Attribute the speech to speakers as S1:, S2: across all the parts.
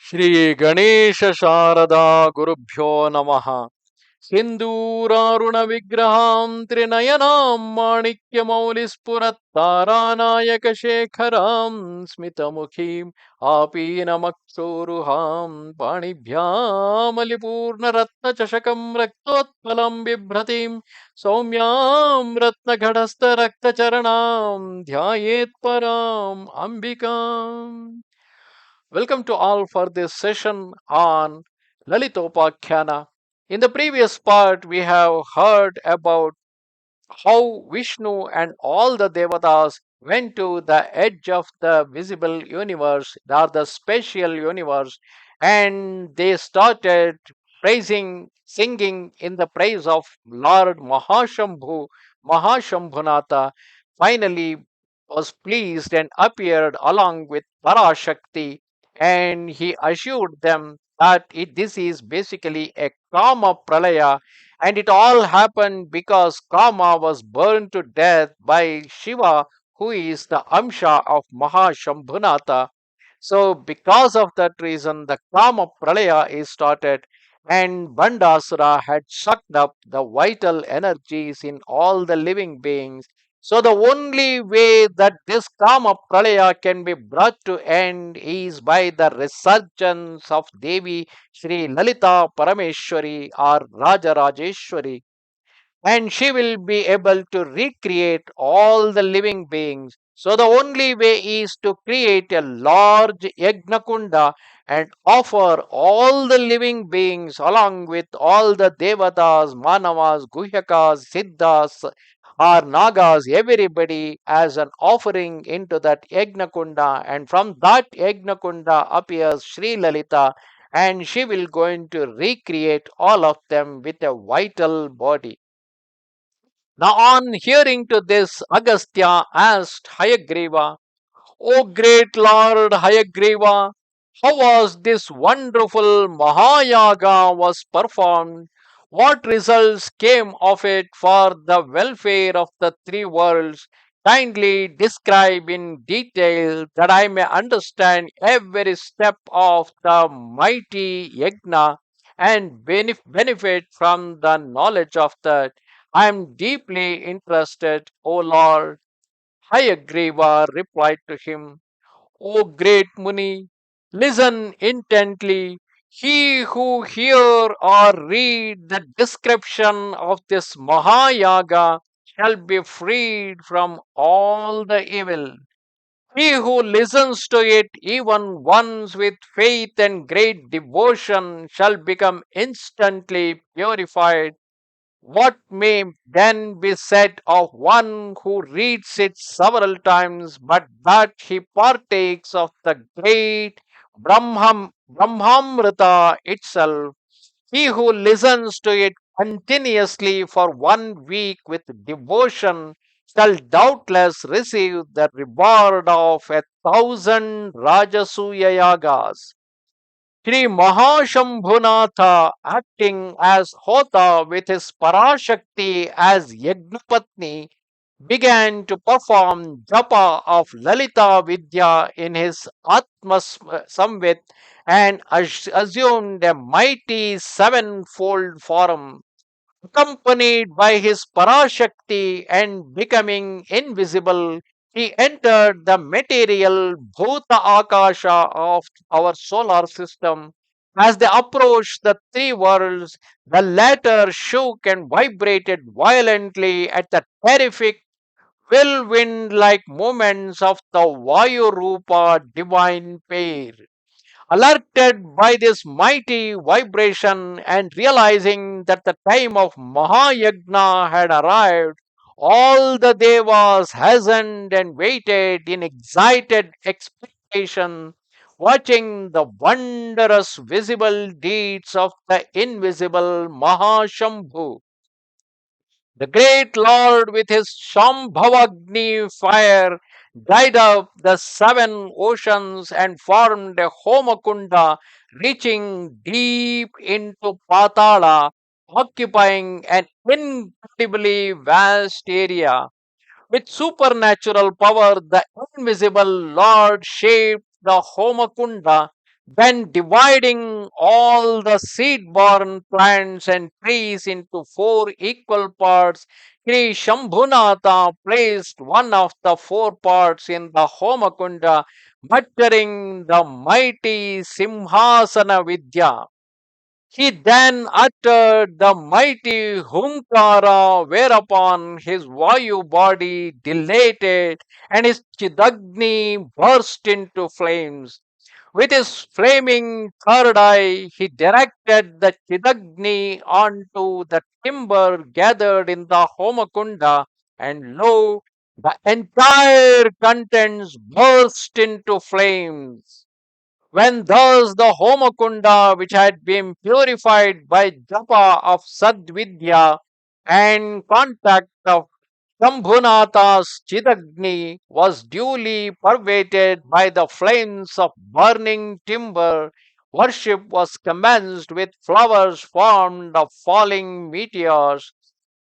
S1: Shree Ganesha Sharada Gurubhyo Namaha Sinduraruna Vigraham Trinayanam Manikya Taranayaka Shekharam Smitamukhim Apinamaksuruham Panibhyam Alipurna Ratna Chashakam Raktotpalam Bibhratim Saumyam Ratna Ghadastha Rakta Charanam Dhyayet Param Ambikam. Welcome to all for this session on Lalitopakhyanam. In the previous part, we have heard about how Vishnu and all the Devathas went to the edge of the visible universe, or the spatial universe, and they started praising, singing in the praise of Lord Mahashambhunatha. Finally, was pleased and appeared along with Parashakti, and he assured them that this is basically a Kama Pralaya, and it all happened because Kama was burned to death by Shiva, who is the Amsha of Mahashambhunatha. So, because of that reason, the Kama Pralaya is started, and Bandasura had sucked up the vital energies in all the living beings. So, the only way that this Kama Pralaya can be brought to end is by the resurgence of Devi Sree Lalitha Parameshwari or Raja Rajeshwari, and she will be able to recreate all the living beings. So the only way is to create a large Yagna Kunda and offer all the living beings along with all the Devathas, Manavas, Guhyakas, Siddhas or Nagas, everybody as an offering into that Yagna Kunda, and from that Yagna Kunda appears Sri Lalita, and she will going to recreate all of them with a vital body. Now, on hearing to this, Agastya asked Hayagriva, O great Lord Hayagriva, how was this wonderful Maha Yaga was performed? What results came of it for the welfare of the three worlds? Kindly describe in detail that I may understand every step of the mighty yagna and benefit from the knowledge of that. I am deeply interested, O Lord. Hayagriva replied to him, O great Muni, listen intently. He who hear or read the description of this Mahayaga shall be freed from all the evil. He who listens to it even once with faith and great devotion shall become instantly purified. What may then be said of one who reads it several times, but that he partakes of the great Brahmamrita itself? He who listens to it continuously for 1 week with devotion shall doubtless receive the reward of 1,000 Rajasuya yagas. Sri Mahashambhunatha, acting as Hota with his Parashakti as Yagnapatni, began to perform japa of Lalita Vidya in his Atma Samvit and assumed a mighty sevenfold form. Accompanied by his Parashakti and becoming invisible, he entered the material Bhuta Akasha of our solar system. As they approached the three worlds, the latter shook and vibrated violently at the terrific whirlwind like movements of the Vayurupa divine pair. Alerted by this mighty vibration and realizing that the time of Mahayagna had arrived, all the Devas hastened and waited in excited expectation, watching the wondrous visible deeds of the invisible Mahashambhu. The great Lord, with his Shambhavagni fire, dried up the seven oceans and formed a Homakunda reaching deep into Patala, occupying an incredibly vast area. With supernatural power, the invisible Lord shaped the Homakunda, Then dividing all the seed-borne plants and trees into four equal parts, Sri Shambhunatha placed one of the four parts in the Homakunda, muttering the mighty Simhasana Vidya. He then uttered the mighty Hunkara, whereupon his Vayu body dilated and his Chidagni burst into flames. With his flaming third eye, he directed the Chidagni onto the timber gathered in the Homakunda, and lo, the entire contents burst into flames. When thus the Homakunda, which had been purified by japa of Sadvidya and contact of Shambhunatha's Chidagni, was duly pervaded by the flames of burning timber, worship was commenced with flowers formed of falling meteors.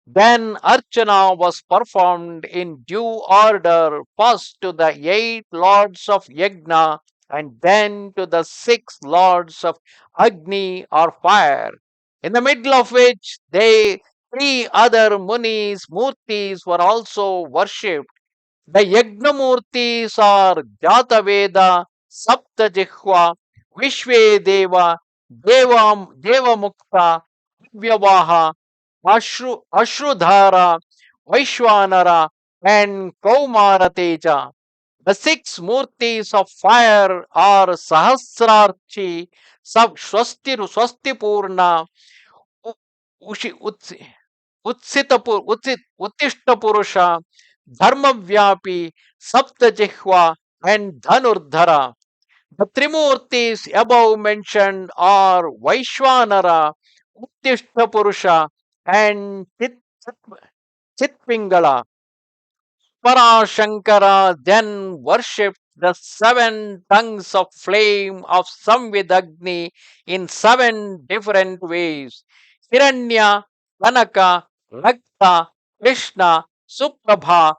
S1: Then Archana was performed in due order, first to the eight lords of Yagna, and then to the six lords of Agni or fire, in the middle of which they three other Munis, Murtis were also worshipped. The Yagnamurtis are Jataveda, Saptajihva, Vishvedeva, Devamukta, Vyavaha, Ashrudhara, Vaishwanara, and Kaumarateja. The six Murtis of fire are Sahasrarchi, Swastipurna, Ushi, Uttishta Purusha, Dharmavyapi, Saptajihva, and Dhanurdhara. The Trimurtis above mentioned are Vaishwanara, Uttishta Purusha, and Chitpingala. Parashankara then worshipped the seven tongues of flame of Samvidagni in seven different ways. Hiranya, Kanaka, Rakta, Krishna, Suprabha,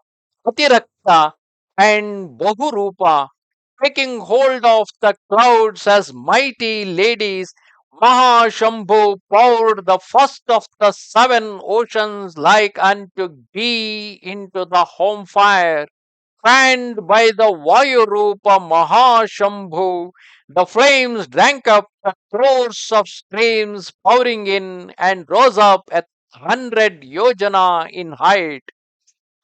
S1: Atirakta, and Bahurupa. Taking hold of the clouds as mighty ladies, Mahashambhu poured the first of the seven oceans like unto ghee into the home fire. Fanned by the Vayurupa Mahashambhu, the flames drank up the crores of streams pouring in and rose up at 100 yojana in height.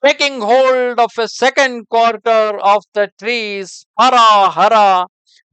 S1: Taking hold of a second quarter of the trees, Hara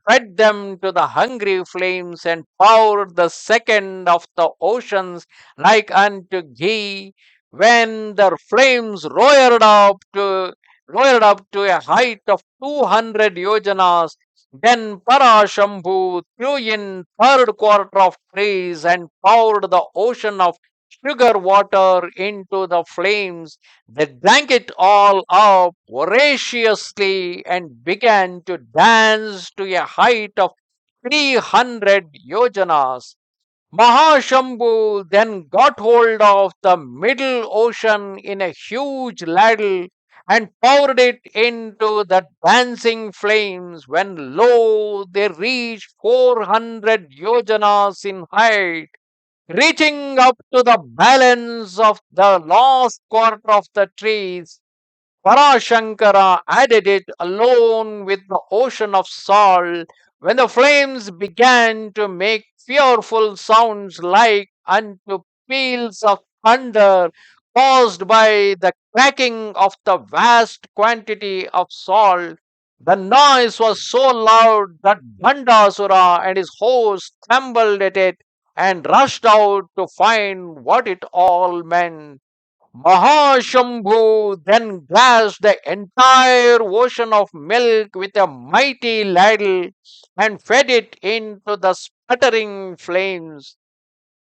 S1: fed them to the hungry flames and poured the second of the oceans like unto ghee. When their flames roared up to a height of 200 yojanas, then Parashambhu threw in third quarter of trees and poured the ocean of sugar water into the flames. They drank it all up voraciously and began to dance to a height of 300 yojanas. Mahashambhu then got hold of the middle ocean in a huge ladle and poured it into the dancing flames when lo, they reached 400 yojanas in height. Reaching up to the balance of the last quarter of the trees, Parashankara added it alone with the ocean of salt when the flames began to make fearful sounds like unto peals of thunder caused by the cracking of the vast quantity of salt. The noise was so loud that Bandasura and his host trembled at it and rushed out to find what it all meant. Mahashambhu then grasped the entire ocean of milk with a mighty ladle and fed it into the sputtering flames.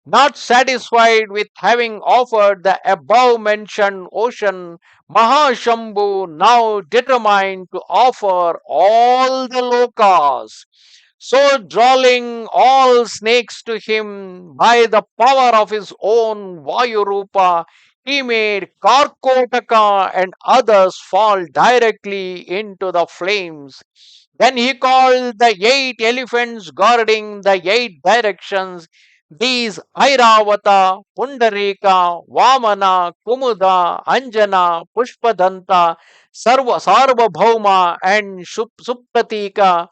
S1: Not satisfied with having offered the above mentioned ocean, Mahashambhu now determined to offer all the lokas. So, drawing all snakes to him by the power of his own Vayurupa, he made Karkotaka and others fall directly into the flames. Then he called the 8 elephants guarding the 8 directions. These Airavata, Pundarika, Vamana, Kumuda, Anjana, Pushpadanta, Sarvabhauma, and Supratika,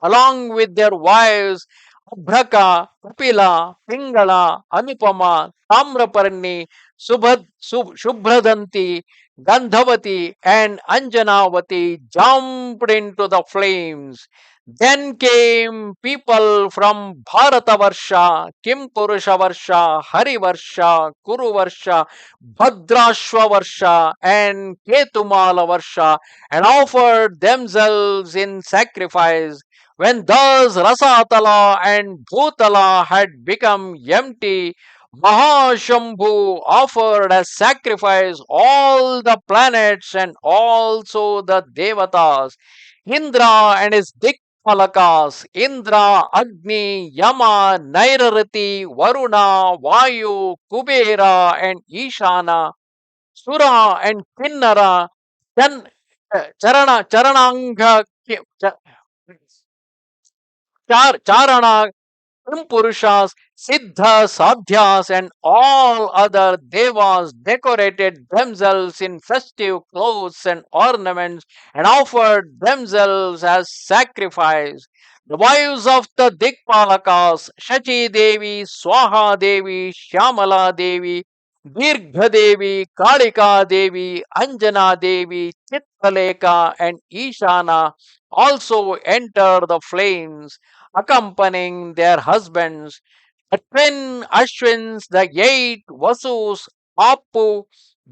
S1: along with their wives Abhraka, Kapila, Pingala, Anupama, Tamraparni, Shubhradanti, Gandhavati, and Anjanavati jumped into the flames. Then came people from Bharatavarsha, Kimpurusha Harivarsha, Kuruvarsha, Bhadrashwavarsha, and Ketumala Varsha, and offered themselves in sacrifice. When thus Rasatala and Bhutala had become empty, Mahashambhu offered as sacrifice all the planets and also the Devathas, Indra and his Dikpalakas, Indra, Agni, Yama, Nairarati, Varuna, Vayu, Kubera, and Ishana, Sura and Kinnara, Chan, Charananga, Charana, Purushas, Siddhas, Sadhyas, and all other devas decorated themselves in festive clothes and ornaments and offered themselves as sacrifice. The wives of the Dikpalakas, Shachi Devi, Swaha Devi, Shyamala Devi, Dirgha Devi, Kalika Devi, Anjana Devi, Chitraleka, and Ishana also enter the flames accompanying their husbands, the twin Ashwins, the 8 Vasus, Apu,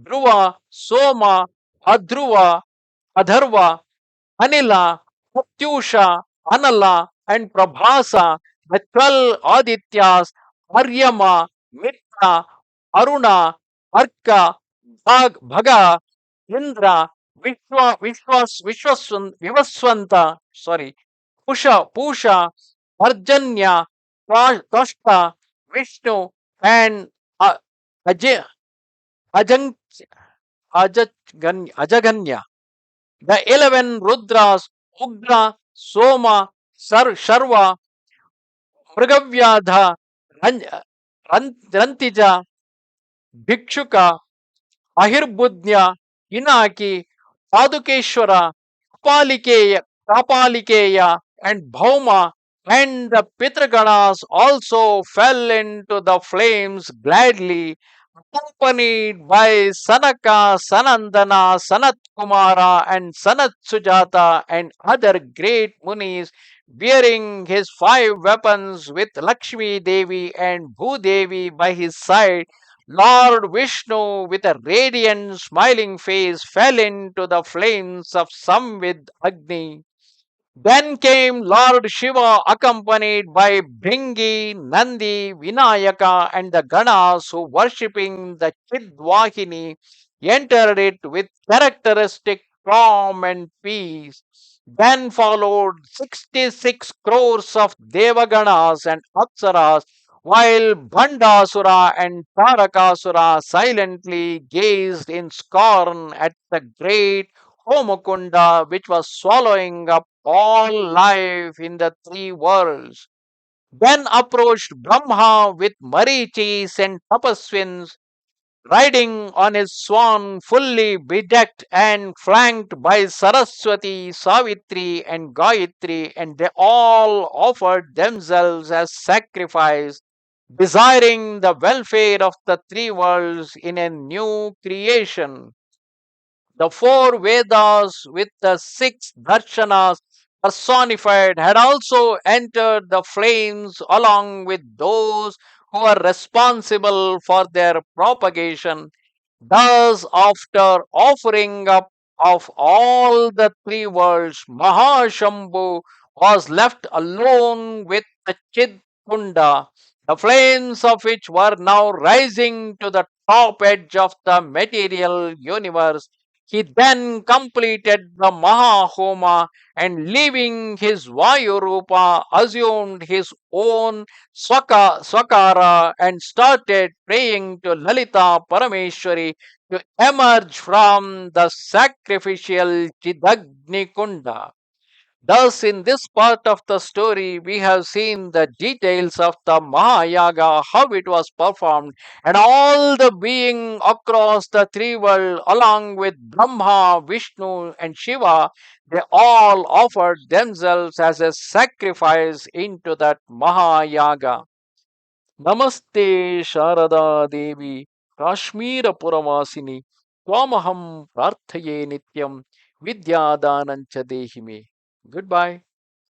S1: Dhruva, Soma, Adhruva, Adharva, Anila, Pratyusha, Anala, and Prabhasa, the 12 Adityas, Aryama, Mitra, Aruna, Arka, Bhaga, Indra, Vivaswanta, sorry, Pusha, Arjanya, Toshta, Vishnu, and uh, Aj- Ajang, Ajaganya. The 11 Rudras, Ugra, Soma, Sharva, Mrgavyadha, Rantija, Bhikshuka, Ahirbudnya, Inaki, Padukeshwara, Kapalikeya, and Bhauma, and the Pitraganas also fell into the flames gladly, accompanied by Sanaka, Sanandana, Sanat Kumara, and Sanat Sujata, and other great munis, bearing his 5 weapons with Lakshmi Devi and Bhudevi by his side. Lord Vishnu, with a radiant, smiling face, fell into the flames of Samvid Agni. Then came Lord Shiva, accompanied by Bhringi, Nandi, Vinayaka, and the Ganas who, worshipping the Chidvahini, entered it with characteristic calm and peace. Then followed 66 crores of Devaganas and Apsaras, while Bhandasura and Tarakasura silently gazed in scorn at the great Homakunda, which was swallowing up all life in the 3 worlds. Then approached Brahma with Marichis and Tapaswins, riding on his swan, fully bedecked and flanked by Saraswati, Savitri, and Gayatri, and they all offered themselves as sacrifice, desiring the welfare of the 3 worlds in a new creation. The 4 Vedas with the 6 Darshanas personified had also entered the flames along with those who were responsible for their propagation. Thus, after offering up of all the 3 worlds, Mahashambhu was left alone with the Chid Kunda, the flames of which were now rising to the top edge of the material universe. He then completed the Mahahoma and leaving his Vayurupa assumed his own Swakara and started praying to Lalita Parameshwari to emerge from the sacrificial Chidagni Kunda. Thus, in this part of the story, we have seen the details of the Maha Yaga, how it was performed, and all the being across the three worlds, along with Brahma, Vishnu, and Shiva, they all offered themselves as a sacrifice into that Maha Yaga. Namaste Sharada Devi, Kashmira Puravasini, Twamaham Prarthaye Nityam, Vidya Danancha Dehime. Goodbye.